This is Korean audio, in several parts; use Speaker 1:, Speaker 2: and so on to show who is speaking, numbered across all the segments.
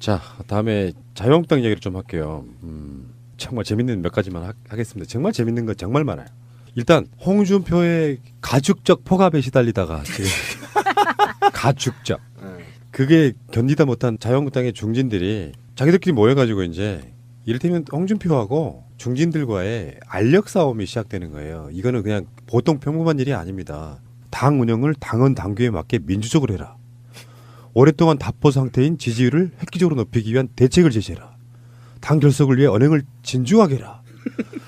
Speaker 1: 자, 다음에 자유한국당 얘기를 좀 할게요. 정말 재밌는 몇 가지만 하겠습니다. 정말 재밌는 건 정말 많아요. 일단 홍준표의 가축적 폭압에 시달리다가 지금 가축적 그게 견디다 못한 자유한국당의 중진들이 자기들끼리 모여가지고 이제 이를테면 홍준표하고 중진들과의 알력 싸움이 시작되는 거예요. 이거는 그냥 보통 평범한 일이 아닙니다. 당 운영을 당헌 당규에 맞게 민주적으로 해라. 오랫동안 답보 상태인 지지율을 획기적으로 높이기 위한 대책을 제시해라. 당 결석을 위해 언행을 진중하게 해라.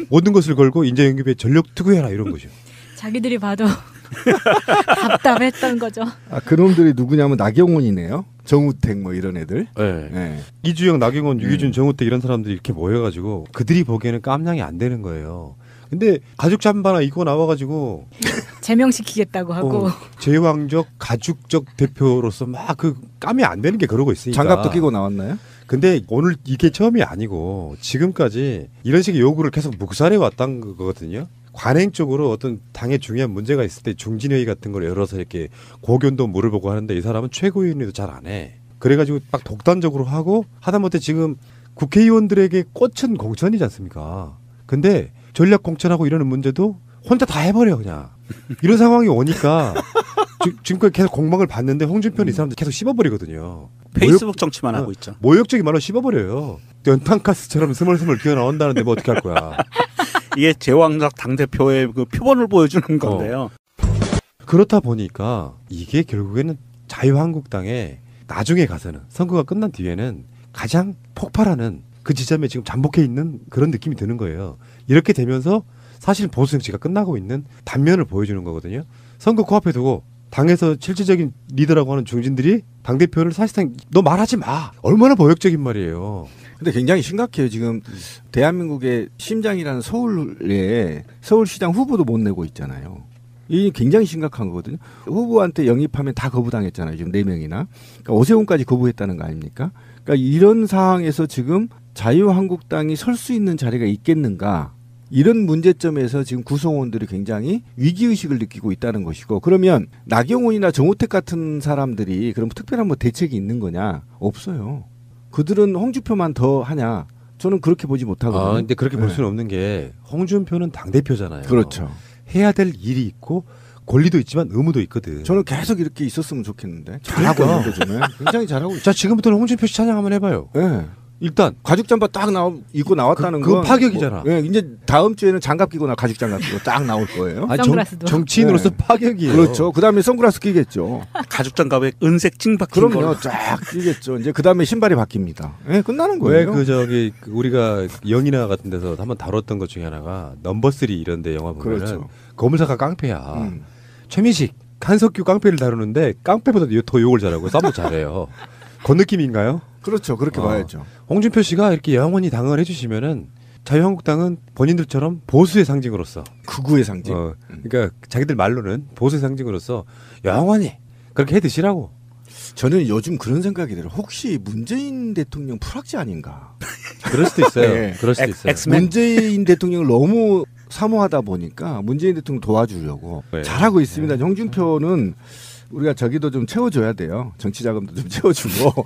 Speaker 1: 모든 것을 걸고 인재 영입에 전력 투구해라 이런 거죠.
Speaker 2: 자기들이 봐도 답답했던 거죠.
Speaker 3: 아, 그놈들이 누구냐면 나경원이네요. 정우택 뭐 이런 애들.
Speaker 1: 네.
Speaker 3: 네.
Speaker 1: 이주영, 나경원, 유기준, 정우택 이런 사람들이 이렇게 모여가지고 그들이 보기에는 깜냥이 안 되는 거예요. 근데 가죽 잠바나 입고 나와가지고
Speaker 2: 제명시키겠다고 하고
Speaker 1: 제왕적 가죽적 대표로서 막 그 깜이 안 되는 게 그러고 있으니까.
Speaker 3: 장갑도 끼고 나왔나요?
Speaker 1: 근데 오늘 이게 처음이 아니고 지금까지 이런 식의 요구를 계속 묵살해 왔던 거거든요. 관행적으로 어떤 당에 중요한 문제가 있을 때 중진회의 같은 걸 열어서 이렇게 고견도 물어보고 하는데 이 사람은 최고위원회도 잘 안 해. 그래가지고 막 독단적으로 하고 하다못해 지금 국회의원들에게 꽂힌 공천이지 않습니까? 근데 전략 공천하고 이러는 문제도 혼자 다 해버려 그냥. 이런 상황이 오니까 지금까지 계속 공방을 봤는데 홍준표는 이 사람들 계속 씹어버리거든요.
Speaker 4: 페이스북 정치만 하고 있죠.
Speaker 1: 모욕적인 말로 씹어버려요. 연탄가스처럼 스멀스멀 기어 나온다는데 뭐 어떻게 할 거야.
Speaker 4: 이게 제왕적 당대표의 그 표본을 보여주는 건데요.
Speaker 1: 그렇다 보니까 이게 결국에는 자유한국당에 나중에 가서는 선거가 끝난 뒤에는 가장 폭발하는 그 지점에 지금 잠복해 있는 그런 느낌이 드는 거예요. 이렇게 되면서 사실 보수 정치가 끝나고 있는 단면을 보여주는 거거든요. 선거 코앞에 두고 당에서 실질적인 리더라고 하는 중진들이 당대표를 사실상 너 말하지 마. 얼마나 모욕적인 말이에요.
Speaker 3: 근데 굉장히 심각해요. 지금 대한민국의 심장이라는 서울에 서울시장 후보도 못 내고 있잖아요. 이 굉장히 심각한 거거든요. 후보한테 영입하면 다 거부당했잖아요. 지금 4명이나. 그러니까 오세훈까지 거부했다는 거 아닙니까? 그러니까 이런 상황에서 지금 자유한국당이 설 수 있는 자리가 있겠는가? 이런 문제점에서 지금 구성원들이 굉장히 위기의식을 느끼고 있다는 것이고, 그러면 나경원이나 정우택 같은 사람들이 그럼 특별한 뭐 대책이 있는 거냐? 없어요. 그들은 홍준표만 더 하냐? 저는 그렇게 보지 못하거든요.
Speaker 1: 아, 근데 그렇게 볼 수는 없는 게 홍준표는 당대표잖아요.
Speaker 3: 그렇죠.
Speaker 1: 해야 될 일이 있고 권리도 있지만 의무도 있거든.
Speaker 3: 저는 계속 이렇게 있었으면 좋겠는데. 잘하고 있는데 저는 굉장히 잘하고 있죠.
Speaker 1: 자, 지금부터는 홍준표 씨 찬양 한번 해봐요.
Speaker 3: 네.
Speaker 1: 일단
Speaker 3: 가죽 잠바 딱 입고 나왔다는 거.
Speaker 1: 그거 파격이잖아.
Speaker 3: 뭐, 예, 이제 다음 주에는 장갑 끼거나 가죽 장갑 끼고 딱 나올 거예요.
Speaker 1: 아니,
Speaker 2: 선글라스도.
Speaker 1: 정치인으로서
Speaker 3: 네.
Speaker 1: 파격이에요.
Speaker 3: 그렇죠. 그다음에 선글라스 끼겠죠.
Speaker 4: 가죽 장갑에 은색 찡 박힌
Speaker 3: 그럼요.
Speaker 4: 걸로.
Speaker 3: 쫙 끼겠죠. 이제 그다음에 신발이 바뀝니다. 예, 끝나는
Speaker 1: 왜
Speaker 3: 거예요.
Speaker 1: 우리가 영이나 같은 데서 한번 다뤘던 것 중에 하나가 넘버3 이런데 영화 보면은
Speaker 3: 그렇죠.
Speaker 1: 거물사가 깡패야. 최민식, 한석규 깡패를 다루는데 깡패보다 더 욕을 잘하고 싸움도 잘해요. 그 느낌인가요?
Speaker 3: 그렇죠. 그렇게 봐야죠.
Speaker 1: 홍준표 씨가 이렇게 영원히 당을 해주시면은 자유한국당은 본인들처럼 보수의 상징으로서
Speaker 3: 극우의 상징.
Speaker 1: 그러니까 자기들 말로는 보수의 상징으로서 영원히 그렇게 해 드시라고.
Speaker 3: 저는 요즘 그런 생각이 들어요. 혹시 문재인 대통령 풀악지 아닌가?
Speaker 1: 그럴 수도 있어요.
Speaker 3: 네.
Speaker 1: 그럴 수도 있어요.
Speaker 3: 문재인 대통령을 너무 사모하다 보니까 문재인 대통령 도와주려고
Speaker 1: 네.
Speaker 3: 잘하고 있습니다. 홍준표는 우리가 저기도 좀 채워줘야 돼요. 정치 자금도 좀 채워주고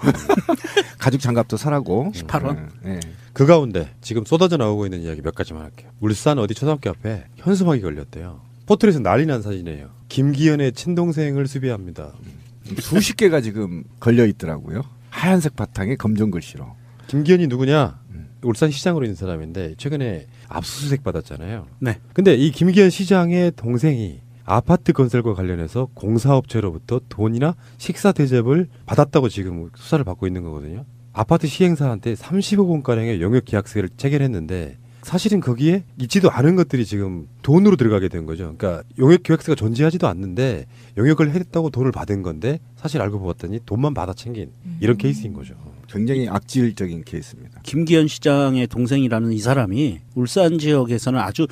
Speaker 3: 가죽 장갑도 사라고.
Speaker 4: 18원?
Speaker 3: 네.
Speaker 1: 그 가운데 지금 쏟아져 나오고 있는 이야기 몇 가지만 할게요. 울산 어디 초등학교 앞에 현수막이 걸렸대요. 포털에서 난리 난 사진이에요. 김기현의 친동생을 수비합니다.
Speaker 3: 수십 개가 지금 걸려 있더라고요. 하얀색 바탕에 검정 글씨로.
Speaker 1: 김기현이 누구냐? 울산 시장으로 있는 사람인데 최근에 압수수색 받았잖아요.
Speaker 4: 네.
Speaker 1: 근데 이 김기현 시장의 동생이 아파트 건설과 관련해서 공사업체로부터 돈이나 식사 대접을 받았다고 지금 수사를 받고 있는 거거든요. 아파트 시행사한테 30억 원가량의 용역 계약서를 체결했는데 사실은 거기에 있지도 않은 것들이 지금 돈으로 들어가게 된 거죠. 그러니까 용역 계약서가 존재하지도 않는데 용역을 했다고 돈을 받은 건데 사실 알고 보았더니 돈만 받아 챙긴 이런 케이스인 거죠.
Speaker 3: 굉장히 악질적인 케이스입니다.
Speaker 4: 김기현 시장의 동생이라는 이 사람이 울산 지역에서는 아주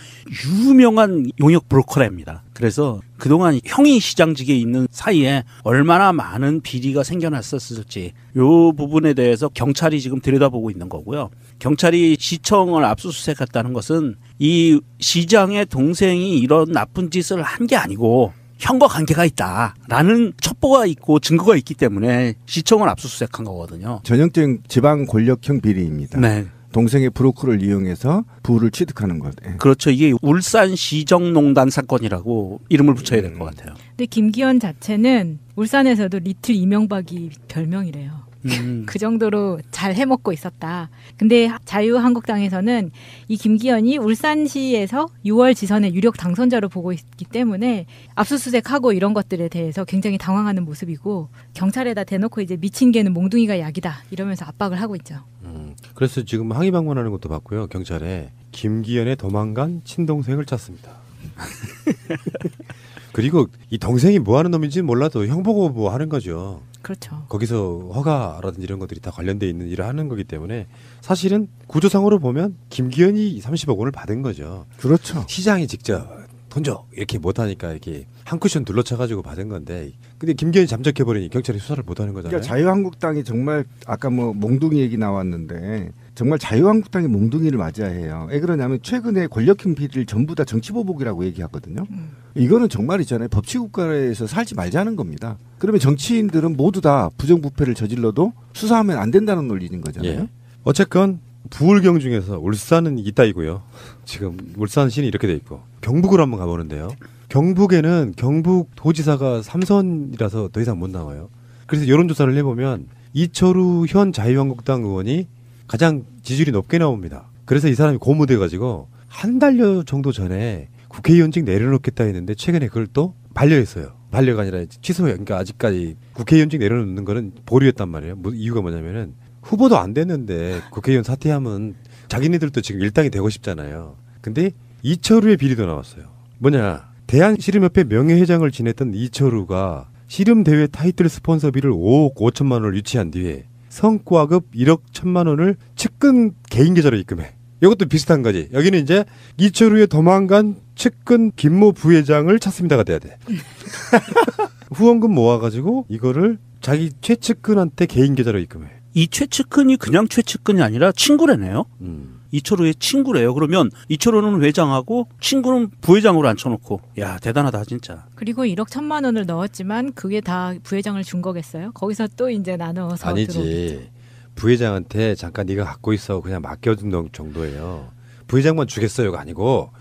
Speaker 4: 유명한 용역 브로커랍니다. 그래서 그동안 형이 시장직에 있는 사이에 얼마나 많은 비리가 생겨났었을지 이 부분에 대해서 경찰이 지금 들여다보고 있는 거고요. 경찰이 시청을 압수수색했다는 것은 이 시장의 동생이 이런 나쁜 짓을 한 게 아니고 형과 관계가 있다라는 첩보가 있고 증거가 있기 때문에 시청을 압수수색한 거거든요.
Speaker 3: 전형적인 지방 권력형 비리입니다.
Speaker 4: 네.
Speaker 3: 동생의 브로커를 이용해서 부를 취득하는 것. 예.
Speaker 4: 그렇죠. 이게 울산시정농단 사건이라고 이름을 붙여야 될 것 같아요.
Speaker 2: 근데 김기현 자체는 울산에서도 리틀 이명박이 별명이래요. 그 정도로 잘 해먹고 있었다. 근데 자유한국당에서는 이 김기현이 울산시에서 6월 지선의 유력 당선자로 보고 있기 때문에 압수수색하고 이런 것들에 대해서 굉장히 당황하는 모습이고 경찰에다 대놓고 이제 미친 개는 몽둥이가 약이다 이러면서 압박을 하고 있죠.
Speaker 1: 그래서 지금 항의 방문하는 것도 봤고요. 경찰에 김기현의 도망간 친동생을 찾습니다. 그리고 이 동생이 뭐 하는 놈인지는 몰라도 형 보고 뭐 하는 거죠.
Speaker 2: 그렇죠.
Speaker 1: 거기서 허가라든지 이런 것들이 다 관련돼 있는 일을 하는 거기 때문에 사실은 구조상으로 보면 김기현이 30억 원을 받은 거죠.
Speaker 3: 그렇죠.
Speaker 1: 시장이 직접 돈 줘 이렇게 못하니까 이렇게 한 쿠션 둘러쳐가지고 받은 건데 근데 김기현이 잠적해버리니 경찰이 수사를 못하는 거잖아요.
Speaker 3: 그러니까 자유한국당이 정말 아까 뭐 몽둥이 얘기 나왔는데 정말 자유한국당이 몽둥이를 맞아야 해요. 왜 그러냐면 최근에 권력형 비리를 전부 다 정치보복이라고 얘기하거든요. 이거는 정말이잖아요. 법치국가에서 살지 말자는 겁니다. 그러면 정치인들은 모두 다 부정부패를 저질러도 수사하면 안 된다는 논리인 거잖아요.
Speaker 1: 예. 어쨌건 부울경 중에서 울산은 이따이고요. 지금 울산시는 이렇게 돼 있고 경북으로 한번 가보는데요. 경북에는 경북도지사가 3선이라서 더 이상 못 나와요. 그래서 여론조사를 해보면 이철우 현 자유한국당 의원이 가장 지지율이 높게 나옵니다. 그래서 이 사람이 고무돼가지고 한 달여 정도 전에 국회의원직 내려놓겠다 했는데 최근에 그걸 또 반려했어요. 반려가 아니라 취소해요. 그러니까 아직까지 국회의원직 내려놓는 거는 보류했단 말이에요. 이유가 뭐냐면은 후보도 안 됐는데 국회의원 사퇴하면 자기네들도 지금 일당이 되고 싶잖아요. 근데 이철우의 비리도 나왔어요. 뭐냐. 대한씨름협회 명예회장을 지냈던 이철우가 씨름대회 타이틀 스폰서비를 5억 5천만 원을 유치한 뒤에 성과급 1억 1천만 원을 측근 개인 계좌로 입금해. 이것도 비슷한 거지. 여기는 이제 이철우의 도망간 측근 김모 부회장을 찾습니다가 돼야 돼. 후원금 모아가지고 이거를 자기 최측근한테 개인 계좌로 입금해.
Speaker 4: 이 최측근이 그냥 최측근이 아니라 친구래네요. 이철우의 친구래요. 그러면 이철우는 회장하고 친구는 부회장으로 앉혀놓고 야 대단하다 진짜.
Speaker 2: 그리고 1억 1천만 원을 넣었지만 그게 다 부회장을 준 거겠어요? 거기서 또 이제 나눠서
Speaker 1: 아니지.
Speaker 2: 들어오겠죠.
Speaker 1: 부회장한테 잠깐 네가 갖고 있어 그냥 맡겨둔 정도예요. 부회장만 주겠어요가 아니고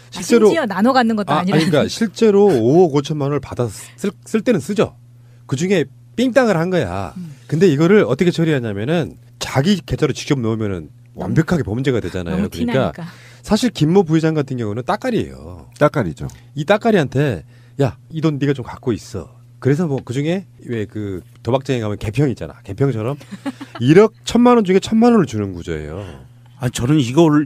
Speaker 1: 실제로
Speaker 2: 심지어 나눠 갖는 것도 아니라.
Speaker 1: 그러니까 실제로 5억 5천만 원을 받아 쓸 때는 쓰죠. 그 중에 삥땅을 한 거야. 근데 이거를 어떻게 처리하냐면은 자기 계좌로 직접 넣으면은 완벽하게 범죄가 되잖아요.
Speaker 2: 너무
Speaker 1: 그러니까
Speaker 2: 티나니까.
Speaker 1: 사실 김모 부회장 같은 경우는 따까리예요.
Speaker 3: 따까리죠.
Speaker 1: 이 따까리한테 야, 이 돈 네가 좀 갖고 있어. 그래서 뭐 그중에 왜 그 도박장에 가면 개평 있잖아. 개평처럼 1억 1천만 원 중에 1천만 원을 주는 구조예요.
Speaker 4: 아니 저는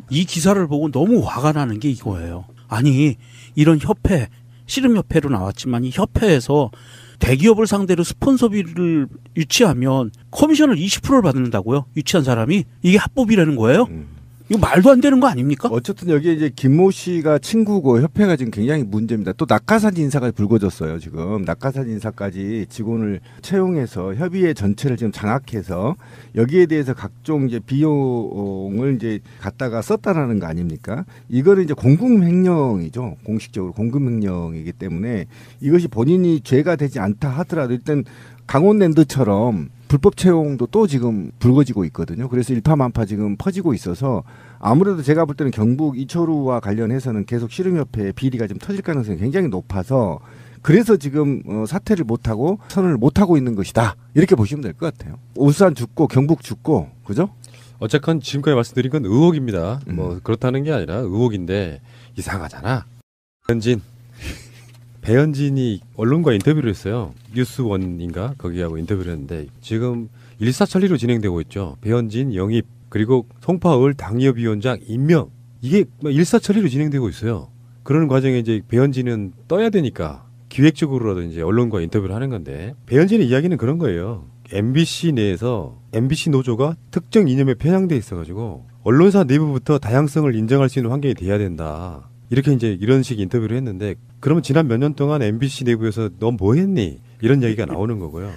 Speaker 4: 이 기사를 보고 너무 화가 나는 게 이거예요. 아니 이런 협회 씨름협회로 나왔지만 이 협회에서 대기업을 상대로 스폰서비를 유치하면 커미션을 20%를 받는다고요? 유치한 사람이? 이게 합법이라는 거예요? 이거 말도 안 되는 거 아닙니까?
Speaker 3: 어쨌든 여기에 이제 김모 씨가 친구고 협회가 지금 굉장히 문제입니다. 또 낙하산 인사가 불거졌어요. 지금 낙하산 인사까지 직원을 채용해서 협의회 전체를 지금 장악해서 여기에 대해서 각종 이제 비용을 이제 갖다가 썼다라는 거 아닙니까? 이거는 이제 공금횡령이죠. 공식적으로 공금횡령이기 때문에 이것이 본인이 죄가 되지 않다 하더라도 일단 강원랜드처럼 불법 채용도 또 지금 불거지고 있거든요. 그래서 일파만파 지금 퍼지고 있어서 아무래도 제가 볼 때는 경북 이철우와 관련해서는 계속 씨름협회 비리가 좀 터질 가능성이 굉장히 높아서 그래서 지금 사퇴를 못하고 선언을 못하고 있는 것이다. 이렇게 보시면 될 것 같아요. 울산 죽고 경북 죽고 그죠?
Speaker 1: 어쨌건 지금까지 말씀드린 건 의혹입니다. 뭐 그렇다는 게 아니라 의혹인데 이상하잖아. 배현진이 언론과 인터뷰를 했어요. 뉴스원인가 거기하고 인터뷰를 했는데 지금 일사천리로 진행되고 있죠. 배현진 영입 그리고 송파을 당협위원장 임명 이게 일사천리로 진행되고 있어요. 그런 과정에 이제 배현진은 떠야 되니까 기획적으로라도 이제 언론과 인터뷰를 하는 건데 배현진의 이야기는 그런 거예요. MBC 내에서 MBC 노조가 특정 이념에 편향돼 있어가지고 언론사 내부부터 다양성을 인정할 수 있는 환경이 돼야 된다. 이렇게 이제 이런 식 인터뷰를 했는데 그러면 지난 몇 년 동안 MBC 내부에서 너 뭐 했니? 이런 얘기가 나오는 거고요.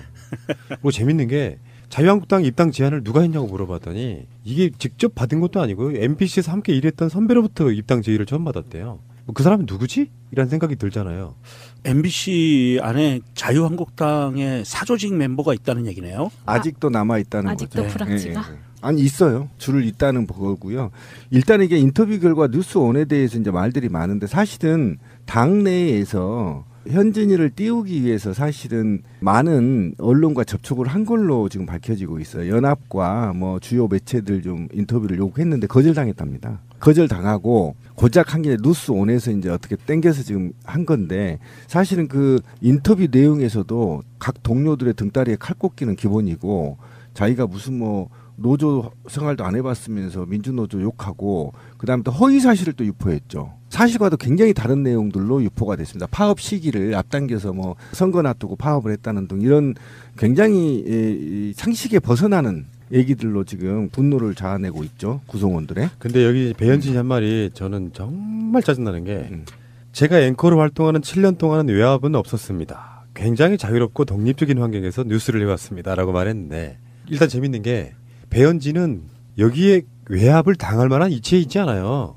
Speaker 1: 그리고 재밌는 게 자유한국당 입당 제안을 누가 했냐고 물어봤더니 이게 직접 받은 것도 아니고 MBC에서 함께 일했던 선배로부터 입당 제의를 처음 받았대요. 그 사람은 누구지? 이런 생각이 들잖아요.
Speaker 4: MBC 안에 자유한국당의 사조직 멤버가 있다는 얘기네요.
Speaker 3: 아직도 남아 있다는
Speaker 2: 아직도
Speaker 3: 거죠.
Speaker 2: 프락치가?
Speaker 3: 아니 있어요. 줄을 잇다는 거고요. 일단 이게 인터뷰 결과 뉴스원에 대해서 이제 말들이 많은데 사실은 당내에서 현진이를 띄우기 위해서 사실은 많은 언론과 접촉을 한 걸로 지금 밝혀지고 있어요. 연합과 뭐 주요 매체들 좀 인터뷰를 요구했는데 거절당했답니다. 거절당하고 고작 한 게 뉴스온에서 이제 어떻게 땡겨서 지금 한 건데 사실은 그 인터뷰 내용에서도 각 동료들의 등다리에 칼 꽂기는 기본이고 자기가 무슨 뭐 노조 생활도 안 해봤으면서 민주노조 욕하고 그다음에 또 허위 사실을 또 유포했죠. 사실과도 굉장히 다른 내용들로 유포가 됐습니다. 파업 시기를 앞당겨서 뭐 선거 놔두고 파업을 했다는 등 이런 굉장히 상식에 벗어나는 얘기들로 지금 분노를 자아내고 있죠. 구성원들의.
Speaker 1: 근데 여기 배현진이 한 말이 저는 정말 짜증나는 게 제가 앵커로 활동하는 7년 동안은 외압은 없었습니다. 굉장히 자유롭고 독립적인 환경에서 뉴스를 해왔습니다. 라고 말했는데 일단 재밌는 게 배현진은 여기에 외압을 당할 만한 이치에 있지 않아요.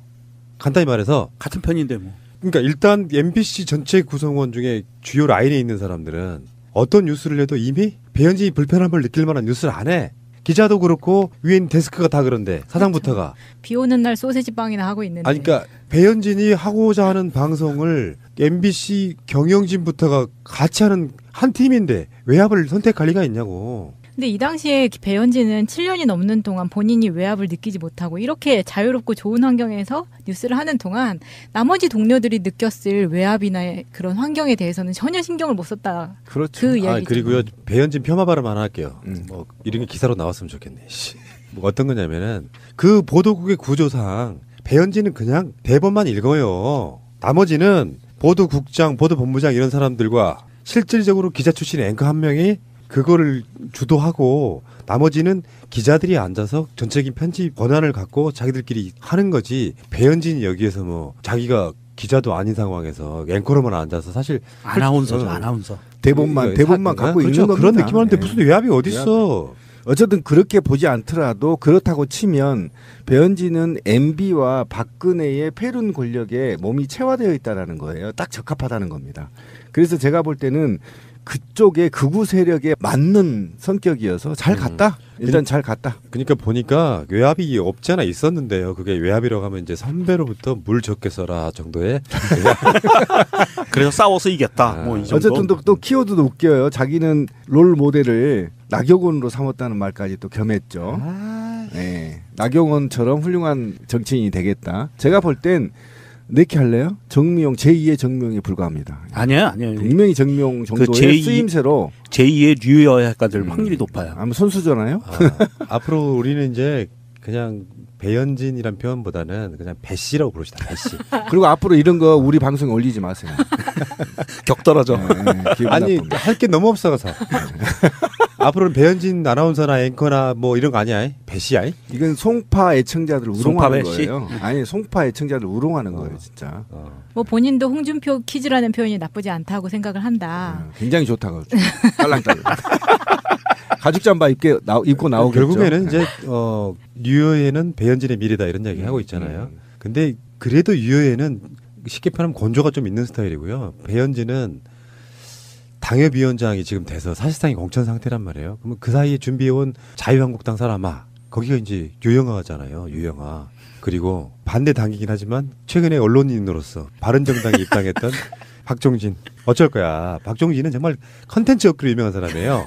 Speaker 1: 간단히 말해서
Speaker 4: 같은 편인데 뭐.
Speaker 1: 그러니까 일단 MBC 전체 구성원 중에 주요 라인에 있는 사람들은 어떤 뉴스를 해도 이미 배현진이 불편함을 느낄 만한 뉴스를 안 해. 기자도 그렇고 위에 있는 데스크가 다 그런데 사장부터가.
Speaker 2: 비 오는 날 소세지 빵이나 하고 있는데.
Speaker 1: 아니 그러니까 배현진이 하고자 하는 방송을 MBC 경영진부터가 같이 하는 한 팀인데 외압을 선택할 리가 있냐고.
Speaker 2: 근데 이 당시에 배현진은 7년이 넘는 동안 본인이 외압을 느끼지 못하고 이렇게 자유롭고 좋은 환경에서 뉴스를 하는 동안 나머지 동료들이 느꼈을 외압이나 그런 환경에 대해서는 전혀 신경을 못 썼다.
Speaker 3: 그렇죠.
Speaker 2: 그 이야기죠.
Speaker 1: 그리고요 배현진 폄하 발언 하나 할게요. 뭐 이런 게 기사로 나왔으면 좋겠네. 뭐 어떤 거냐면은 그 보도국의 구조상 배현진은 그냥 대본만 읽어요. 나머지는 보도국장, 보도본부장 이런 사람들과 실질적으로 기자 출신 앵커 한 명이 그거를 주도하고 나머지는 기자들이 앉아서 전체적인 편집 권한을 갖고 자기들끼리 하는 거지. 배현진이 여기에서 뭐 자기가 기자도 아닌 상황에서 앵커로만 앉아서 사실
Speaker 4: 아나운서죠. 아나운서.
Speaker 3: 대본만 갖고
Speaker 1: 그렇죠.
Speaker 3: 있는 겁니다.
Speaker 1: 그런 느낌하는데
Speaker 3: 예.
Speaker 1: 무슨 외압이 어딨어.
Speaker 3: 어쨌든 그렇게 보지 않더라도 그렇다고 치면 배현진은 MB와 박근혜의 패륜 권력에 몸이 체화되어 있다라는 거예요. 딱 적합하다는 겁니다. 그래서 제가 볼 때는 그쪽의 극우 세력에 맞는 성격이어서 잘 갔다. 일단 잘 갔다.
Speaker 1: 그러니까 보니까 외압이 없지 않아 있었는데요. 그게 외압이라고 하면 이제 선배로부터 물 적게 써라 정도의.
Speaker 4: 그래서 싸워서 이겼다. 뭐 이 정도.
Speaker 3: 어쨌든 또 키워드도 웃겨요. 자기는 롤 모델을 나경원으로 삼았다는 말까지 또 겸했죠. 네. 나경원처럼 훌륭한 정치인이 되겠다. 제가 볼 땐 내키 할래요? 정미용 제2의 정미용에 불과합니다.
Speaker 4: 아니에요.
Speaker 3: 분명히 정미용 정도의 쓰임새로
Speaker 4: 제2의 류여야 할 확률이 높아요.
Speaker 3: 아무 선수잖아요.
Speaker 1: 앞으로 우리는 이제 그냥 배현진이란 표현보다는 그냥 배씨라고 부르시다. 배씨.
Speaker 3: 그리고 앞으로 이런 거 우리 방송에 올리지 마세요.
Speaker 4: 격떨어져.
Speaker 3: 기분
Speaker 1: 아니
Speaker 3: 나쁩니다.
Speaker 1: 할 게 너무 없어서. 앞으로는 배현진 아나운서나 앵커나 뭐 이런 거 아니야? 배씨야?
Speaker 3: 이건 송파 애청자들
Speaker 4: 송파
Speaker 3: 우롱하는
Speaker 4: 배씨?
Speaker 3: 거예요. 아니 송파 애청자들 우롱하는 거예요, 진짜.
Speaker 2: 뭐 본인도 홍준표 퀴즈라는 표현이 나쁘지 않다고 생각을 한다.
Speaker 3: 굉장히 좋다고. 딸랑딸랑. 가죽 잠바 입고 나오겠죠.
Speaker 1: 결국에는 이제 유효에는 배현진의 미래다 이런 이야기 하고 있잖아요. 근데 그래도 유효에는 쉽게 표현하면 건조가 좀 있는 스타일이고요. 배현진은 당협위원장이 지금 돼서 사실상이 공천 상태란 말이에요. 그러면 그 사이에 준비해온 자유한국당 사람아 거기가 이제 유영아잖아요. 유영아. 그리고 반대 당이긴 하지만 최근에 언론인으로서 바른정당에 입당했던 박종진. 어쩔 거야. 박종진은 정말 컨텐츠 업그로 유명한 사람이에요.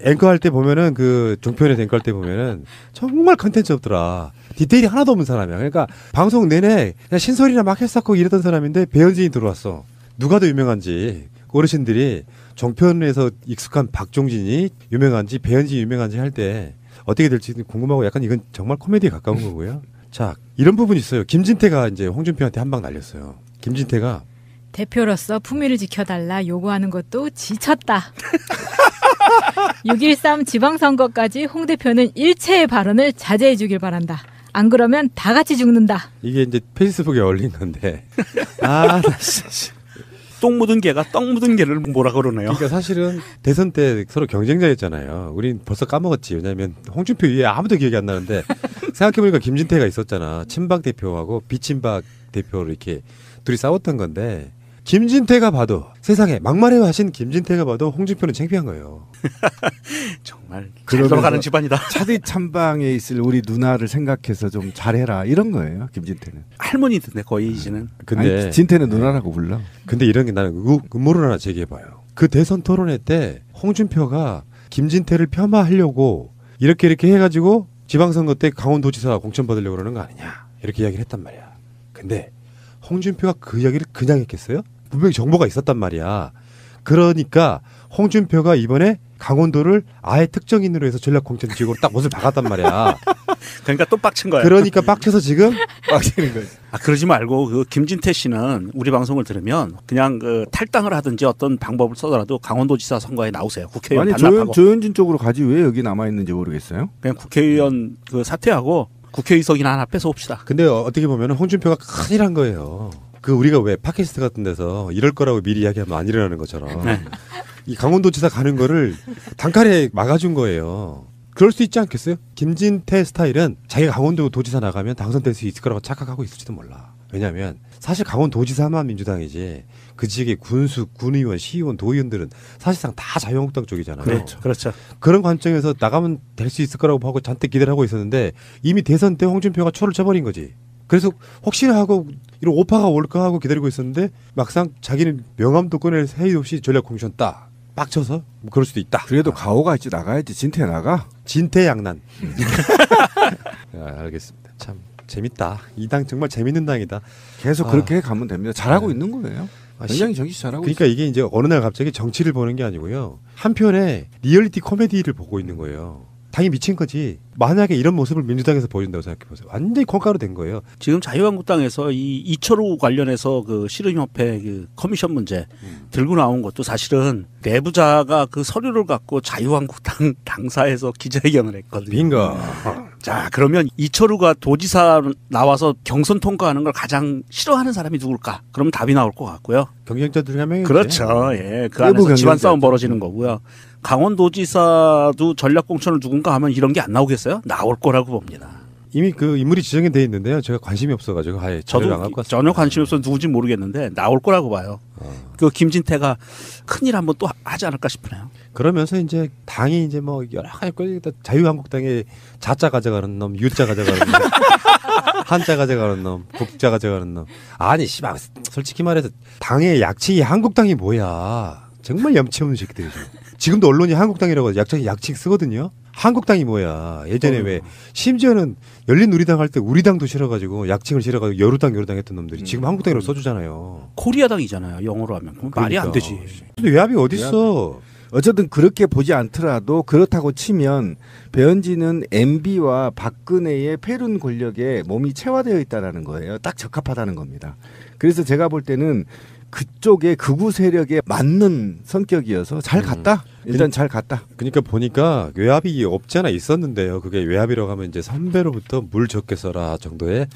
Speaker 1: 앵커 할 때 보면은 그 종편에서 앵커 할 때 보면은 정말 컨텐츠 없더라. 디테일이 하나도 없는 사람이야. 그러니까 방송 내내 그냥 신설이나 막 했었고 이러던 사람인데 배현진이 들어왔어. 누가 더 유명한지 어르신들이 종편에서 익숙한 박종진이 유명한지 배현진이 유명한지 할 때 어떻게 될지 궁금하고 약간 이건 정말 코미디에 가까운 거고요. 자, 이런 부분이 있어요. 김진태가 이제 홍준표한테 한 방 날렸어요. 김진태가
Speaker 2: 대표로서 품위를 지켜달라 요구하는 것도 지쳤다. 6.13 지방선거까지 홍 대표는 일체의 발언을 자제해 주길 바란다. 안 그러면 다 같이 죽는다.
Speaker 1: 이게 이제 페이스북에 올린 건데 아,
Speaker 4: 똥 묻은 개가 떡 묻은 개를 뭐라 그러네요.
Speaker 1: 그러니까 사실은 대선 때 서로 경쟁자였잖아요. 우린 벌써 까먹었지. 왜냐하면 홍준표 위에 아무도 기억이 안 나는데 생각해보니까 김진태가 있었잖아. 친박 대표하고 비친박 대표로 이렇게 둘이 싸웠던 건데 김진태가 봐도 세상에 막말해 하신 김진태가 봐도 홍준표는 창피한 거예요.
Speaker 4: 정말 잘
Speaker 3: 그러면서
Speaker 4: 돌아가는 집안이다.
Speaker 3: 차디 참방에 있을 우리 누나를 생각해서 좀 잘해라 이런 거예요. 김진태는.
Speaker 4: 할머니던데 거의 이제는.
Speaker 1: 근데
Speaker 3: 아니, 진태는 누나라고 불러.
Speaker 1: 근데 이런 게 나는 음모를 하나 제기해봐요. 그 대선 토론회 때 홍준표가 김진태를 폄하하려고 이렇게 해가지고 지방선거 때 강원도지사 공천 받으려고 그러는 거 아니냐 이렇게 이야기를 했단 말이야. 근데 홍준표가 그 이야기를 그냥 했겠어요? 분명히 정보가 있었단 말이야. 그러니까 홍준표가 이번에 강원도를 아예 특정인으로 해서 전략공천지구로 딱 못을 박았단 말이야.
Speaker 4: 그러니까 또 빡친 거야.
Speaker 1: 그러니까 빡쳐서 지금
Speaker 3: 빡치는 거지.
Speaker 4: 아 그러지 말고 그 김진태 씨는 우리 방송을 들으면 그냥 그 탈당을 하든지 어떤 방법을 써더라도 강원도지사 선거에 나오세요. 국회의원
Speaker 3: 아니
Speaker 4: 반납하고.
Speaker 3: 조현진 쪽으로 가지 왜 여기 남아 있는지 모르겠어요.
Speaker 4: 그냥 국회의원 그 사퇴하고 국회의석이나 하나 뺏어옵시다.
Speaker 1: 근데 어떻게 보면 홍준표가 큰일 한 거예요. 그 우리가 왜 팟캐스트 같은 데서 이럴 거라고 미리 이야기하면 안 일어나는 것처럼
Speaker 4: 네.
Speaker 1: 이 강원도지사 가는 거를 단칼에 막아준 거예요. 그럴 수 있지 않겠어요? 김진태 스타일은 자기가 강원도지사 나가면 당선될 수 있을 거라고 착각하고 있을지도 몰라. 왜냐하면 사실 강원도지사만 민주당이지 그 지역의 군수, 군의원, 시의원, 도의원들은 사실상 다 자유한국당 쪽이잖아요.
Speaker 4: 그렇죠.
Speaker 1: 그런 관점에서 나가면 될 수 있을 거라고 하고 잔뜩 기대를 하고 있었는데 이미 대선 때 홍준표가 초를 쳐버린 거지. 그래서 혹시나 하고 이런 오파가 올까 하고 기다리고 있었는데 막상 자기는 명함도 꺼낼 새이 없이 전략 공천 딱 빡쳐서 뭐 그럴 수도 있다.
Speaker 3: 그래도 가오가 있지 나가야지. 진태 나가.
Speaker 1: 진퇴양난. 알겠습니다. 참 재밌다. 이 당 정말 재밌는 당이다.
Speaker 3: 계속
Speaker 1: 아.
Speaker 3: 그렇게 가면 됩니다. 잘하고
Speaker 1: 네.
Speaker 3: 있는 거예요.
Speaker 1: 아,
Speaker 3: 굉장히 정신 잘하고
Speaker 1: 그러니까 이게 이제 어느 날 갑자기 정치를 보는 게 아니고요. 한편에 리얼리티 코미디를 보고 있는 거예요. 당이 미친 거지. 만약에 이런 모습을 민주당에서 보여준다고 생각해보세요. 완전히 콩가루 된 거예요.
Speaker 4: 지금 자유한국당에서 이 이철우 관련해서 그 씨름협회 그 커미션 문제 들고 나온 것도 사실은 내부자가 그 서류를 갖고 자유한국당 당사에서 기자회견을 했거든요.
Speaker 1: bingo.
Speaker 4: 자 그러면 이철우가 도지사 나와서 경선 통과하는 걸 가장 싫어하는 사람이 누굴까? 그러면 답이 나올 것 같고요.
Speaker 1: 경쟁자들 중 한 명이지.
Speaker 4: 그렇죠. 예, 그
Speaker 3: 내부
Speaker 4: 안에서 집안
Speaker 3: 경쟁자.
Speaker 4: 싸움 벌어지는 거고요. 강원도지사도 전략공천을 누군가 하면 이런 게 안 나오겠어요? 나올 거라고 봅니다.
Speaker 1: 이미 그 인물이 지정이 돼 있는데요. 제가 관심이 없어가지고 아예 자료를 안
Speaker 4: 저도
Speaker 1: 갖고 왔어요.
Speaker 4: 전혀 관심 없어서 누군지 모르겠는데 나올 거라고 봐요. 그 김진태가 큰일 한번 또 하지 않을까 싶으네요.
Speaker 1: 그러면서 이제 당이 이제 뭐 여러 가지 끌리다 자유한국당에 자자 가져가는 놈, 유자 가져가는 놈, 한자 가져가는 놈, 국자 가져가는 놈. 아니 씨발 솔직히 말해서 당의 약칭이 한국당이 뭐야? 정말 염치 없는 새끼들이죠. 지금도 언론이 한국당이라고 약칭 쓰거든요. 한국당이 뭐야? 예전에 왜 심지어는 열린우리당 할 때 우리당도 싫어가지고 약칭을 싫어가지고 여루당 했던 놈들이 지금 한국당이라고 써주잖아요.
Speaker 4: 코리아당이잖아요. 영어로 하면. 그럼 말이 안 되지.
Speaker 1: 근데 외압이 어딨어?
Speaker 3: 어쨌든 그렇게 보지 않더라도 그렇다고 치면 배현진은 MB와 박근혜의 패륜 권력에 몸이 체화되어 있다라는 거예요. 딱 적합하다는 겁니다. 그래서 제가 볼 때는 그쪽의 극우 세력에 맞는 성격이어서 잘 갔다. 일단 잘 갔다.
Speaker 1: 그러니까 보니까 외압이 없지 않아 있었는데요. 그게 외압이라고 하면 이제 선배로부터 물 적게 써라 정도의.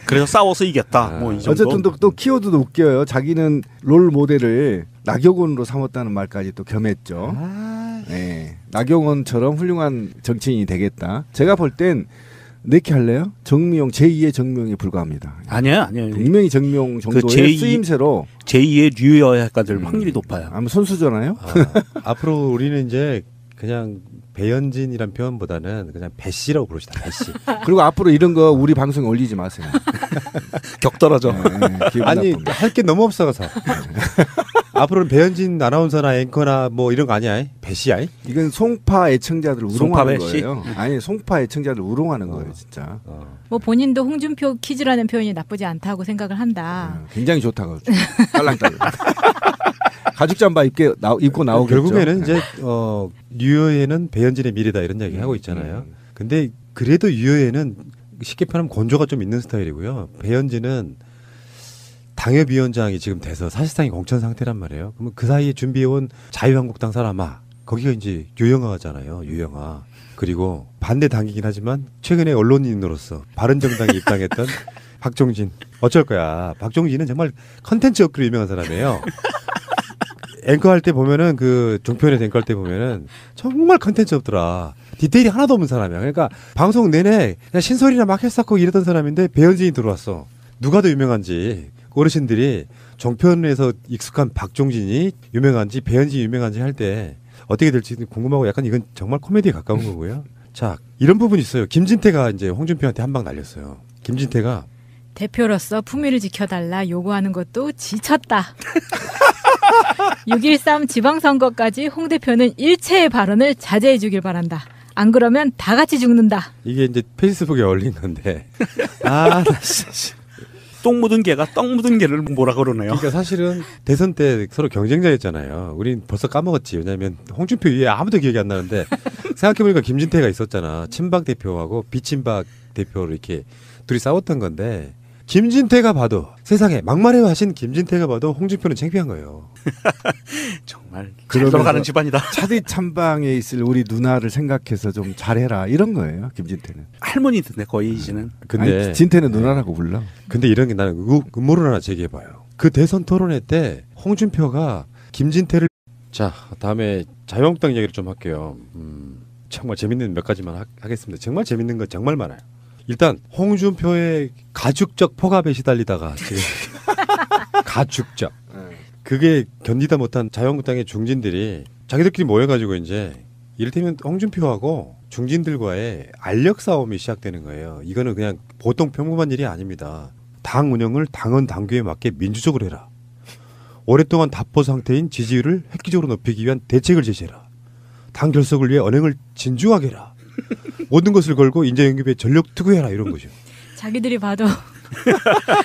Speaker 4: 그래서 싸워서 이겼다. 뭐 이 정도.
Speaker 3: 어쨌든 또 키워드도 웃겨요. 자기는 롤 모델을 나경원으로 삼았다는 말까지 또 겸했죠. 네. 나경원처럼 훌륭한 정치인이 되겠다. 제가 볼 땐 이렇게 할래요? 정미용 제2의 정미용에 불과합니다.
Speaker 4: 아니에요.
Speaker 3: 분명히 정미용 정도의
Speaker 4: 제2
Speaker 3: 쓰임새로
Speaker 4: 제2의 류여야가 될 확률이 높아요.
Speaker 3: 아무 선수잖아요.
Speaker 1: 앞으로 우리는 이제 그냥 배현진이란 표현보다는 그냥 배씨라고 부르시다. 배씨.
Speaker 3: 그리고 앞으로 이런 거 우리 방송에 올리지 마세요.
Speaker 4: 격떨어져.
Speaker 3: 네, 기분
Speaker 1: 아니
Speaker 3: 나쁩니다.
Speaker 1: 할 게 너무 없어서. 앞으로는 배현진 아나운서나 앵커나 뭐 이런 거 아니야? 배씨야?
Speaker 3: 이건 송파 애청자들 우롱하는
Speaker 4: 송파 배씨?
Speaker 3: 거예요. 아니 송파 애청자들 우롱하는 거예요, 진짜.
Speaker 2: 뭐 본인도 홍준표 퀴즈라는 표현이 나쁘지 않다고 생각을 한다.
Speaker 3: 굉장히 좋다고. 딸랑딸랑. 가죽 잠바 입고 나오겠죠.
Speaker 1: 결국에는 이제 유효에는 배현진의 미래다 이런 이야기 하고 있잖아요. 근데 그래도 유효에는 쉽게 표현하면 건조가 좀 있는 스타일이고요. 배현진은 당협위원장이 지금 돼서 사실상이 공천 상태란 말이에요. 그러면 그 사이에 준비해온 자유한국당 사람아 거기가 이제 유영아잖아요. 유영아. 그리고 반대 당이긴 하지만 최근에 언론인으로서 바른정당에 입당했던 박종진. 어쩔 거야. 박종진은 정말 컨텐츠 업그로 유명한 사람이에요. 앵커 할 때 보면은 그 종편에서 앵커 할 때 보면은 정말 컨텐츠 없더라. 디테일이 하나도 없는 사람이야. 그러니까 방송 내내 그냥 신소리나 막 했었고 이랬던 사람인데 배현진이 들어왔어. 누가 더 유명한지 어르신들이 종편에서 익숙한 박종진이 유명한지 배현진이 유명한지 할 때 어떻게 될지 궁금하고 약간 이건 정말 코미디에 가까운 거고요. 자, 이런 부분이 있어요. 김진태가 이제 홍준표한테 한 방 날렸어요. 김진태가
Speaker 2: 대표로서 품위를 지켜달라 요구하는 것도 지쳤다. 6.13 지방선거까지 홍 대표는 일체의 발언을 자제해 주길 바란다. 안 그러면 다 같이 죽는다.
Speaker 1: 이게 이제 페이스북에 올린 건데 아, 나 진짜.
Speaker 4: 똥 묻은 개가 떡 묻은 개를 뭐라 그러네요.
Speaker 1: 그러니까 사실은 대선 때 서로 경쟁자였잖아요. 우린 벌써 까먹었지. 왜냐하면 홍준표 이외에 아무도 기억이 안 나는데 생각해보니까 김진태가 있었잖아. 친박 대표하고 비친박 대표로 이렇게 둘이 싸웠던 건데 김진태가 봐도 세상에 막말해 하신 김진태가 봐도 홍준표는 창피한 거예요.
Speaker 4: 정말 잘 돌아가는 집안이다.
Speaker 3: 차디 찬방에 있을 우리 누나를 생각해서 좀 잘해라 이런 거예요. 김진태는.
Speaker 4: 할머니던데 거의 이제는.
Speaker 1: 근데
Speaker 3: 아니, 진태는 누나라고 불러.
Speaker 1: 근데 이런 게 나는 음모를 하나 제기해봐요. 그 대선 토론회 때 홍준표가 김진태를 자 다음에 자유한국당 얘기를 좀 할게요. 정말 재밌는 몇 가지만 하겠습니다. 정말 재밌는 건 정말 많아요. 일단 홍준표의 가축적 폭압에 시달리다가 지금 가축적 그게 견디다 못한 자유한국당의 중진들이 자기들끼리 모여가지고 이제 이를테면 홍준표하고 중진들과의 알력 싸움이 시작되는 거예요. 이거는 그냥 보통 평범한 일이 아닙니다. 당 운영을 당원 당규에 맞게 민주적으로 해라. 오랫동안 답보 상태인 지지율을 획기적으로 높이기 위한 대책을 제시해라. 당 결석을 위해 언행을 진중하게 해라. 모든 것을 걸고 인재 영입에 전력 투구해라 이런 거죠.
Speaker 2: 자기들이 봐도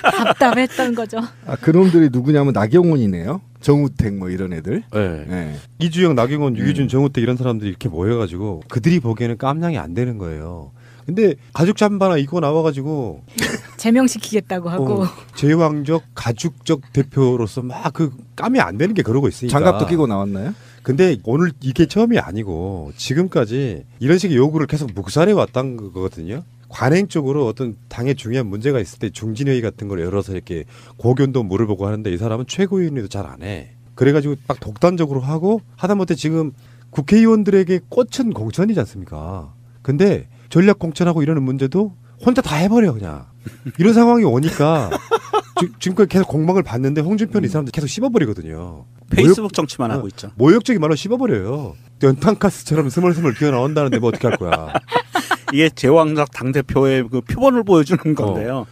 Speaker 2: 답답했던 거죠.
Speaker 3: 아, 그놈들이 누구냐면 나경원이네요. 정우택 뭐 이런 애들.
Speaker 1: 네.
Speaker 3: 네.
Speaker 1: 이주영, 나경원, 유기준, 정우택 이런 사람들이 이렇게 모여가지고 그들이 보기에는 깜냥이 안 되는 거예요. 근데 가죽 잠바나 입고 나와가지고
Speaker 2: 제명시키겠다고 하고
Speaker 1: 제왕적 가죽적 대표로서 막 그 깜이 안 되는 게 그러고 있으니까.
Speaker 3: 장갑도 끼고 나왔나요?
Speaker 1: 근데 오늘 이게 처음이 아니고 지금까지 이런 식의 요구를 계속 묵살해 왔던 거거든요. 관행적으로 어떤 당에 중요한 문제가 있을 때 중진회의 같은 걸 열어서 이렇게 고견도 물어보고 하는데 이 사람은 최고위원회도 잘 안 해. 그래가지고 딱 독단적으로 하고 하다못해 지금 국회의원들에게 꽂힌 공천이지 않습니까? 근데 전략 공천하고 이러는 문제도 혼자 다 해버려 그냥. 이런 상황이 오니까 지금까지 계속 공방을 봤는데 홍준표는 이 사람들 계속 씹어버리거든요.
Speaker 4: 페이스북 정치만 하고 있죠.
Speaker 1: 모욕적인 말로 씹어버려요. 연탄가스처럼 스멀스멀 기어나온다는데 뭐 어떻게 할 거야.
Speaker 4: 이게 제왕적 당대표의 그 표본을 보여주는 건데요.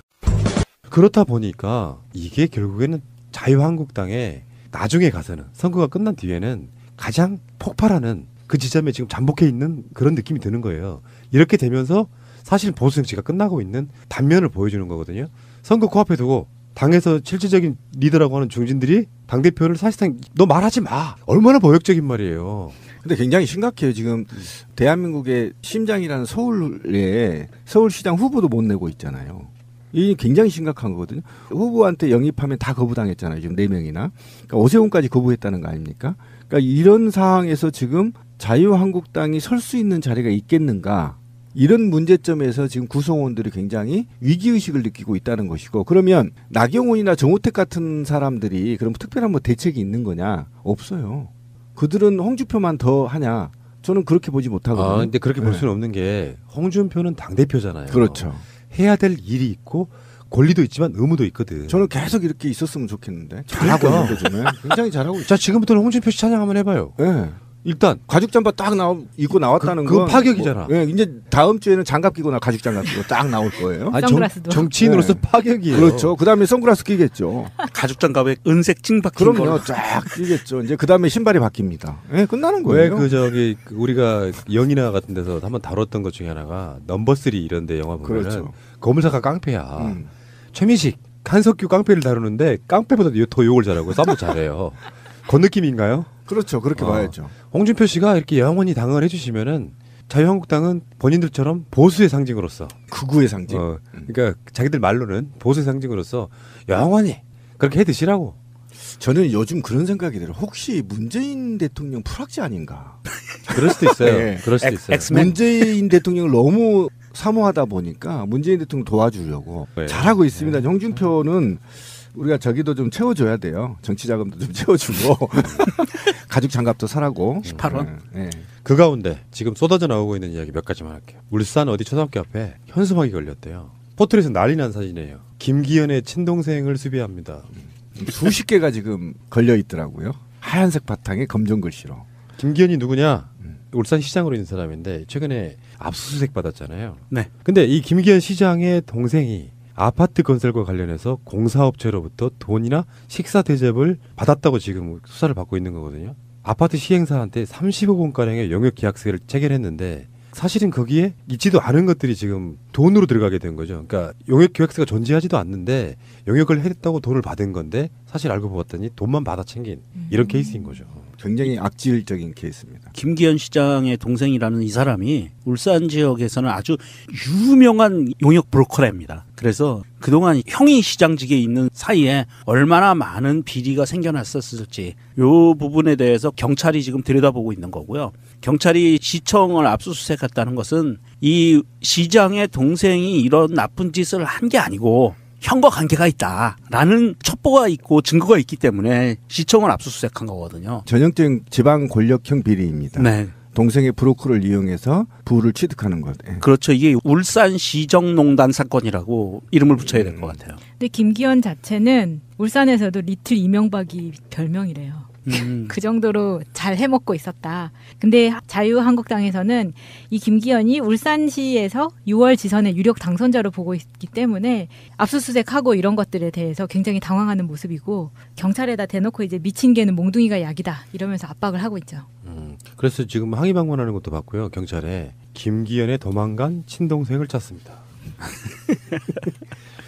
Speaker 1: 그렇다 보니까 이게 결국에는 자유한국당에 나중에 가서는 선거가 끝난 뒤에는 가장 폭발하는 그 지점에 지금 잠복해 있는 그런 느낌이 드는 거예요. 이렇게 되면서 사실 보수 정치가 끝나고 있는 단면을 보여주는 거거든요. 선거 코앞에 두고 당에서 실질적인 리더라고 하는 중진들이 당대표를 사실상 너 말하지 마. 얼마나 모욕적인 말이에요.
Speaker 3: 근데 굉장히 심각해요. 지금 대한민국의 심장이라는 서울에 서울시장 후보도 못 내고 있잖아요. 이 굉장히 심각한 거거든요. 후보한테 영입하면 다 거부당했잖아요. 지금 4명이나. 그러니까 오세훈까지 거부했다는 거 아닙니까? 그러니까 이런 상황에서 지금 자유한국당이 설 수 있는 자리가 있겠는가? 이런 문제점에서 지금 구성원들이 굉장히 위기의식을 느끼고 있다는 것이고, 그러면 나경원이나 정우택 같은 사람들이 그럼 특별한 뭐 대책이 있는 거냐? 없어요. 그들은 홍준표만 더 하냐? 저는 그렇게 보지 못하거든요.
Speaker 1: 근데 그렇게 볼 수는 없는 게 홍준표는 당대표잖아요.
Speaker 3: 그렇죠.
Speaker 1: 해야 될 일이 있고 권리도 있지만 의무도 있거든.
Speaker 3: 저는 계속 이렇게 있었으면 좋겠는데. 잘하고 있는데 저는 굉장히 잘하고 있어요.
Speaker 1: 자, 지금부터는 홍준표 씨 찬양 한번 해봐요.
Speaker 3: 네.
Speaker 1: 일단
Speaker 3: 가죽 잠바 딱 입고 나왔다는
Speaker 1: 그건
Speaker 3: 건
Speaker 1: 파격이잖아.
Speaker 3: 뭐, 예, 이제 다음 주에는 장갑 끼고 가죽 장갑 끼고 딱 나올 거예요.
Speaker 1: 아니,
Speaker 2: 선글라스도.
Speaker 1: 정치인으로서
Speaker 3: 네.
Speaker 1: 파격이에요.
Speaker 3: 그렇죠. 그다음에 선글라스 끼겠죠.
Speaker 4: 가죽 장갑에 은색 찡 박힌
Speaker 3: 그럼요.
Speaker 4: 걸.
Speaker 3: 쫙 끼겠죠. 이제 그다음에 신발이 바뀝니다. 예, 끝나는
Speaker 1: 왜
Speaker 3: 거예요.
Speaker 1: 그 저기 우리가 영이나 같은 데서 한번 다뤘던 것 중에 하나가 넘버 3 이런 데 영화 보면은
Speaker 3: 그렇죠.
Speaker 1: 거물사가 깡패야. 최민식, 한석규 깡패를 다루는데 깡패보다 더 욕을 잘하고 싸움도 잘해요. 그 느낌인가요?
Speaker 3: 그렇죠. 그렇게 봐야죠.
Speaker 1: 홍준표 씨가 이렇게 영원히 당을 해주시면은 자유한국당은 본인들처럼 보수의 상징으로서
Speaker 3: 극우의 상징.
Speaker 1: 그러니까 자기들 말로는 보수의 상징으로서 영원히 그렇게 해 드시라고.
Speaker 3: 저는 요즘 그런 생각이 들어요. 혹시 문재인 대통령 풀악지 아닌가?
Speaker 1: 그럴 수도 있어요.
Speaker 3: 네.
Speaker 1: 그럴 수도 있어요.
Speaker 4: 엑스맨.
Speaker 3: 문재인 대통령을 너무 사모하다 보니까 문재인 대통령 도와주려고
Speaker 1: 네.
Speaker 3: 잘하고 있습니다. 홍준표는 우리가 저기도 좀 채워줘야 돼요. 정치 자금도 좀 채워주고 가죽 장갑도 사라고.
Speaker 4: 18원.
Speaker 3: 네.
Speaker 1: 그 가운데 지금 쏟아져 나오고 있는 이야기 몇 가지만 할게요. 울산 어디 초등학교 앞에 현수막이 걸렸대요. 포털에서 난리 난 사진이에요. 김기현의 친동생을 수비합니다.
Speaker 3: 수십 개가 지금 걸려 있더라고요. 하얀색 바탕에 검정 글씨로.
Speaker 1: 김기현이 누구냐? 울산 시장으로 있는 사람인데 최근에 압수수색 받았잖아요.
Speaker 4: 네.
Speaker 1: 근데 이 김기현 시장의 동생이 아파트 건설과 관련해서 공사업체로부터 돈이나 식사 대접을 받았다고 지금 수사를 받고 있는 거거든요. 아파트 시행사한테 30억 원가량의 용역 계약서를 체결했는데 사실은 거기에 있지도 않은 것들이 지금 돈으로 들어가게 된 거죠. 그러니까 용역 계약서가 존재하지도 않는데 용역을 했다고 돈을 받은 건데 사실 알고 보았더니 돈만 받아 챙긴 이런 케이스인 거죠.
Speaker 3: 굉장히 악질적인 케이스입니다.
Speaker 4: 김기현 시장의 동생이라는 이 사람이 울산 지역에서는 아주 유명한 용역 브로커랍니다. 그래서 그동안 형이 시장직에 있는 사이에 얼마나 많은 비리가 생겨났었을지 이 부분에 대해서 경찰이 지금 들여다보고 있는 거고요. 경찰이 시청을 압수수색했다는 것은 이 시장의 동생이 이런 나쁜 짓을 한 게 아니고 형과 관계가 있다라는 첩보가 있고 증거가 있기 때문에 시청을 압수수색한 거거든요.
Speaker 3: 전형적인 지방 권력형 비리입니다.
Speaker 4: 네.
Speaker 3: 동생의 브로커를 이용해서 부를 취득하는 것. 예.
Speaker 4: 그렇죠. 이게 울산 시정농단 사건이라고 이름을 붙여야 될 것 같아요.
Speaker 2: 근데 김기현 자체는 울산에서도 리틀 이명박이 별명이래요. 그 정도로 잘 해먹고 있었다. 근데 자유한국당에서는 이 김기현이 울산시에서 6월 지선의 유력 당선자로 보고 있기 때문에 압수수색하고 이런 것들에 대해서 굉장히 당황하는 모습이고 경찰에다 대놓고 이제 미친 개는 몽둥이가 약이다 이러면서 압박을 하고 있죠.
Speaker 1: 그래서 지금 항의 방문하는 것도 봤고요. 경찰에 김기현의 도망간 친동생을 찾습니다.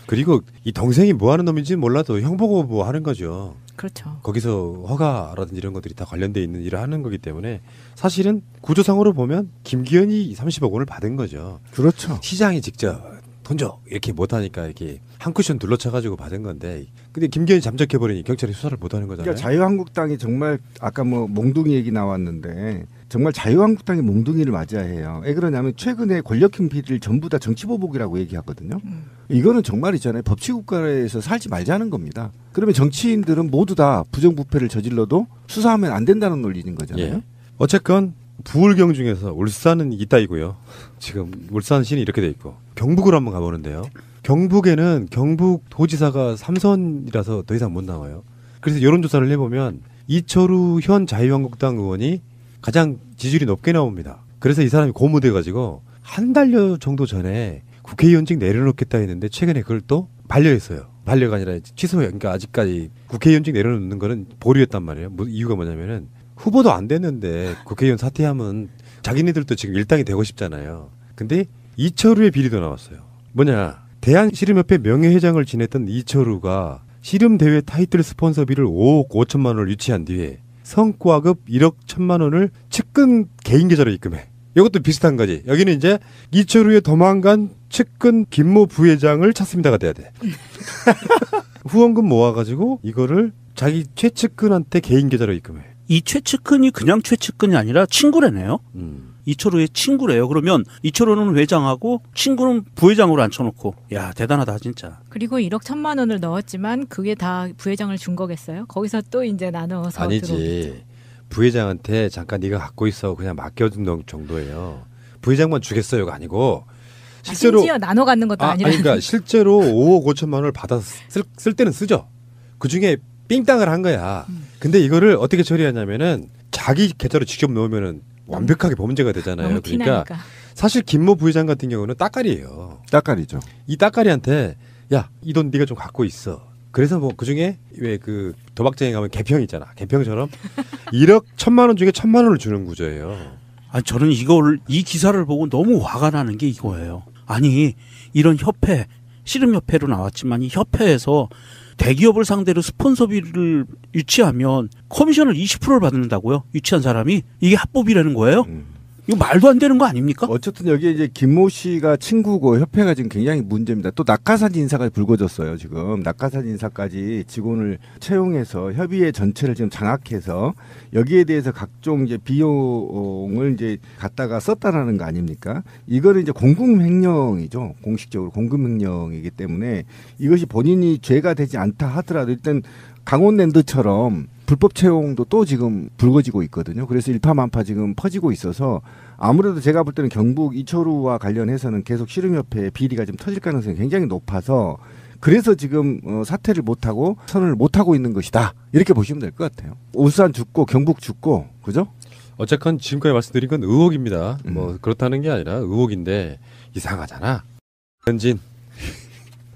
Speaker 1: 그리고 이 동생이 뭐 하는 놈인지 몰라도 형 보고 뭐 하는 거죠.
Speaker 2: 그렇죠.
Speaker 1: 거기서 허가라든지 이런 것들이 다 관련돼 있는 일을 하는 거기 때문에 사실은 구조상으로 보면 김기현이 30억 원을 받은 거죠.
Speaker 3: 그렇죠.
Speaker 1: 시장이 직접 돈 줘 이렇게 못하니까 이렇게 한 쿠션 둘러쳐가지고 받은 건데 근데 김기현이 잠적해버리니 경찰이 수사를 못하는 거잖아요.
Speaker 3: 그러니까 자유한국당이 정말 아까 뭐 몽둥이 얘기 나왔는데 정말 자유한국당이 몽둥이를 맞아야 해요. 왜 그러냐면 최근에 권력형 비리를 전부 다 정치보복이라고 얘기하거든요. 이거는 정말이잖아요. 법치국가에서 살지 말자는 겁니다. 그러면 정치인들은 모두 다 부정부패를 저질러도 수사하면 안 된다는 논리인 거잖아요.
Speaker 1: 예. 어쨌건 부울경 중에서 울산은 이따이고요. 지금 울산시는 이렇게 돼 있고 경북으로 한번 가보는데요. 경북에는 경북도지사가 3선이라서 더 이상 못 나와요. 그래서 여론조사를 해보면 이철우 현 자유한국당 의원이 가장 지지율이 높게 나옵니다. 그래서 이 사람이 고무돼가지고 한 달여 정도 전에 국회의원직 내려놓겠다 했는데 최근에 그걸 또 반려했어요. 반려가 아니라 취소해요. 그러니까 아직까지 국회의원직 내려놓는 거는 보류했단 말이에요. 이유가 뭐냐면은 후보도 안 됐는데 국회의원 사퇴하면 자기네들도 지금 일당이 되고 싶잖아요. 근데 이철우의 비리도 나왔어요. 뭐냐. 대한씨름협회 명예회장을 지냈던 이철우가 씨름대회 타이틀 스폰서비를 5억 5천만 원을 유치한 뒤에 성과급 1억 1천만 원을 측근 개인 계좌로 입금해. 이것도 비슷한 거지. 여기는 이제 이철우의 도망간 측근 김모 부회장을 찾습니다가 돼야 돼. 후원금 모아가지고 이거를 자기 최측근한테 개인 계좌로 입금해.
Speaker 4: 이 최측근이 그냥 최측근이 아니라 친구래네요. 이철우의 친구래요. 그러면 이철우는 회장하고 친구는 부회장으로 앉혀놓고 야 대단하다 진짜.
Speaker 2: 그리고 1억 1천만 원을 넣었지만 그게 다 부회장을 준 거겠어요? 거기서 또 이제 나눠서
Speaker 1: 아니지.
Speaker 2: 들어오겠죠.
Speaker 1: 부회장한테 잠깐 네가 갖고 있어 그냥 맡겨둔 정도예요. 부회장만 주겠어요가 아니고 실제로
Speaker 2: 심지어 나눠 갖는 것도 아니라.
Speaker 1: 그러니까 실제로 5억 5천만 원을 받아 쓸 때는 쓰죠. 그 중에 삥땅을 한 거야. 근데 이거를 어떻게 처리하냐면은 자기 계좌로 직접 넣으면은 완벽하게 범죄가 되잖아요.
Speaker 2: 너무
Speaker 1: 그러니까
Speaker 2: 티나니까.
Speaker 1: 사실 김모 부회장 같은 경우는 따까리예요.
Speaker 3: 따까리죠.
Speaker 1: 이 따까리한테 야, 이 돈 네가 좀 갖고 있어. 그래서 뭐 그중에 왜 그 도박장에 가면 개평 있잖아. 개평처럼 1억 1천만 원 중에 1천만 원을 주는 구조예요.
Speaker 4: 아니 저는 이 기사를 보고 너무 화가 나는 게 이거예요. 아니 이런 협회 씨름협회로 나왔지만 이 협회에서 대기업을 상대로 스폰서비를 유치하면 커미션을 20%를 받는다고요? 유치한 사람이? 이게 합법이라는 거예요? 이거 말도 안 되는 거 아닙니까?
Speaker 3: 어쨌든 여기에 이제 김모 씨가 친구고 협회가 지금 굉장히 문제입니다. 또 낙하산 인사가 불거졌어요. 지금 낙하산 인사까지 직원을 채용해서 협의회 전체를 지금 장악해서 여기에 대해서 각종 이제 비용을 이제 갖다가 썼다라는 거 아닙니까? 이거는 이제 공금 횡령이죠. 공식적으로 공금 횡령이기 때문에 이것이 본인이 죄가 되지 않다 하더라도 일단 강원랜드처럼 불법 채용도 또 지금 불거지고 있거든요. 그래서 일파만파 지금 퍼지고 있어서 아무래도 제가 볼 때는 경북 이철우와 관련해서는 계속 씨름협회 비리가 좀 터질 가능성이 굉장히 높아서 그래서 지금 사퇴를 못하고 선언을 못하고 있는 것이다. 이렇게 보시면 될 것 같아요. 울산 죽고 경북 죽고 그죠?
Speaker 1: 어쨌건 지금까지 말씀드린 건 의혹입니다. 뭐 그렇다는 게 아니라 의혹인데 이상하잖아.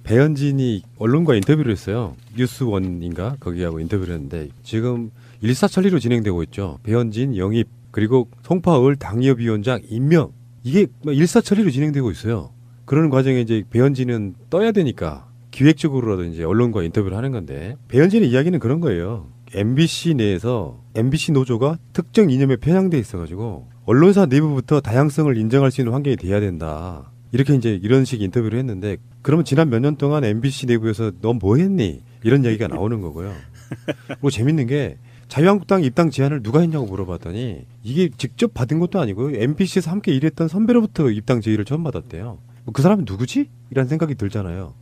Speaker 1: 배현진이 언론과 인터뷰를 했어요. 뉴스원인가 거기하고 인터뷰를 했는데 지금 일사천리로 진행되고 있죠. 배현진 영입 그리고 송파을 당협위원장 임명 이게 일사천리로 진행되고 있어요. 그러는 과정에 이제 배현진은 떠야 되니까 기획적으로라도 이제 언론과 인터뷰를 하는 건데 배현진의 이야기는 그런 거예요. MBC 내에서 MBC 노조가 특정 이념에 편향돼 있어가지고 언론사 내부부터 다양성을 인정할 수 있는 환경이 돼야 된다. 이렇게 이제 이런 식 인터뷰를 했는데 그러면 지난 몇 년 동안 MBC 내부에서 너 뭐 했니? 이런 얘기가 나오는 거고요. 그리고 재밌는 게 자유한국당 입당 제안을 누가 했냐고 물어봤더니 이게 직접 받은 것도 아니고 MBC에서 함께 일했던 선배로부터 입당 제의를 처음 받았대요. 그 사람은 누구지? 이란 생각이 들잖아요.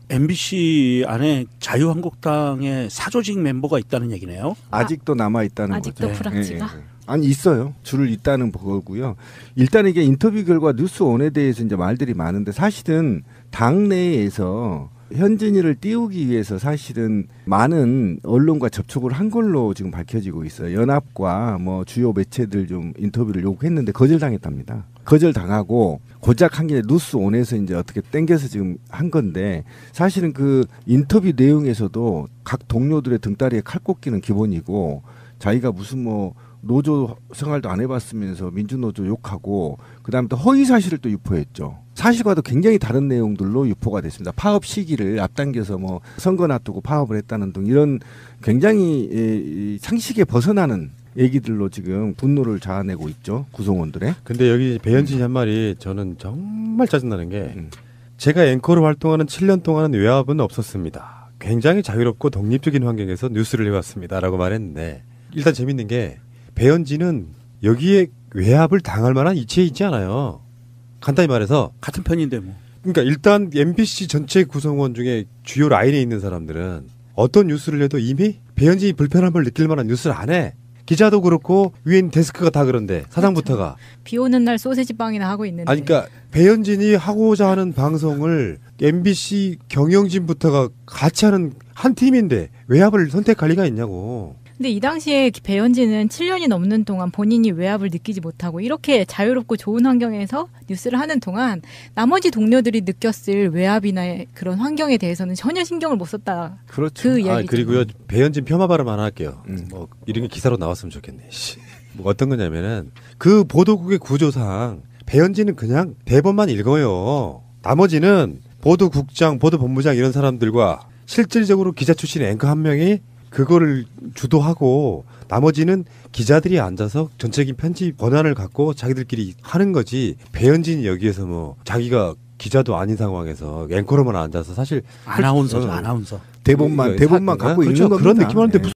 Speaker 4: MBC 안에 자유한국당의 사조직 멤버가 있다는 얘기네요.
Speaker 3: 아직도 남아 있다는
Speaker 2: 아직도
Speaker 3: 거죠.
Speaker 2: 프락치가?
Speaker 3: 아니 있어요. 줄을 잇다는 거고요. 일단 이게 인터뷰 결과 뉴스원에 대해서 이제 말들이 많은데 사실은 당 내에서 현진이를 띄우기 위해서 사실은 많은 언론과 접촉을 한 걸로 지금 밝혀지고 있어요. 연합과 뭐 주요 매체들 좀 인터뷰를 요구했는데 거절당했답니다. 거절당하고 고작 한 게 뉴스원에서 이제 어떻게 땡겨서 지금 한 건데 사실은 그 인터뷰 내용에서도 각 동료들의 등다리에 칼 꽂기는 기본이고 자기가 무슨 뭐 노조 생활도 안 해봤으면서 민주노조 욕하고 그다음에 또 허위 사실을 또 유포했죠. 사실과도 굉장히 다른 내용들로 유포가 됐습니다. 파업 시기를 앞당겨서 뭐 선거 놔두고 파업을 했다는 등 이런 굉장히 상식에 벗어나는 얘기들로 지금 분노를 자아내고 있죠. 구성원들의.
Speaker 1: 근데 여기 배현진이 한 말이 저는 정말 짜증나는 게 제가 앵커로 활동하는 7년 동안은 외압은 없었습니다. 굉장히 자유롭고 독립적인 환경에서 뉴스를 해왔습니다. 라고 말했는데 일단 재밌는 게 배현진은 여기에 외압을 당할 만한 이치에 있지 않아요. 간단히 말해서
Speaker 4: 같은 편인데 뭐.
Speaker 1: 그러니까 일단 MBC 전체 구성원 중에 주요 라인에 있는 사람들은 어떤 뉴스를 해도 이미 배현진이 불편함을 느낄 만한 뉴스를 안 해. 기자도 그렇고 위엔 데스크가 다 그런데 사장부터가.
Speaker 2: 비 오는 날 소세지 빵이나 하고 있는데.
Speaker 1: 아니 그러니까 배현진이 하고자 하는 방송을 MBC 경영진부터가 같이 하는 한 팀인데 외압을 선택할 리가 있냐고.
Speaker 2: 근데 이 당시에 배현진은 7년이 넘는 동안 본인이 외압을 느끼지 못하고 이렇게 자유롭고 좋은 환경에서 뉴스를 하는 동안 나머지 동료들이 느꼈을 외압이나 그런 환경에 대해서는 전혀 신경을 못 썼다.
Speaker 3: 그렇죠.
Speaker 2: 그 이야기죠.
Speaker 1: 그리고요 배현진 폄하 발언 하나 할게요. 뭐 이런 게 기사로 나왔으면 좋겠네. 뭐 어떤 거냐면은 그 보도국의 구조상 배현진은 그냥 대본만 읽어요. 나머지는 보도국장, 보도본부장 이런 사람들과 실질적으로 기자 출신 앵커 한 명이 그거를 주도하고 나머지는 기자들이 앉아서 전체적인 편집 권한을 갖고 자기들끼리 하는 거지. 배현진이 여기에서 뭐 자기가 기자도 아닌 상황에서 앵커로만 앉아서 사실
Speaker 4: 아나운서죠. 아나운서.
Speaker 3: 대본만 갖고
Speaker 1: 그렇죠.
Speaker 3: 있는 겁니다.
Speaker 1: 그런 느낌 하는데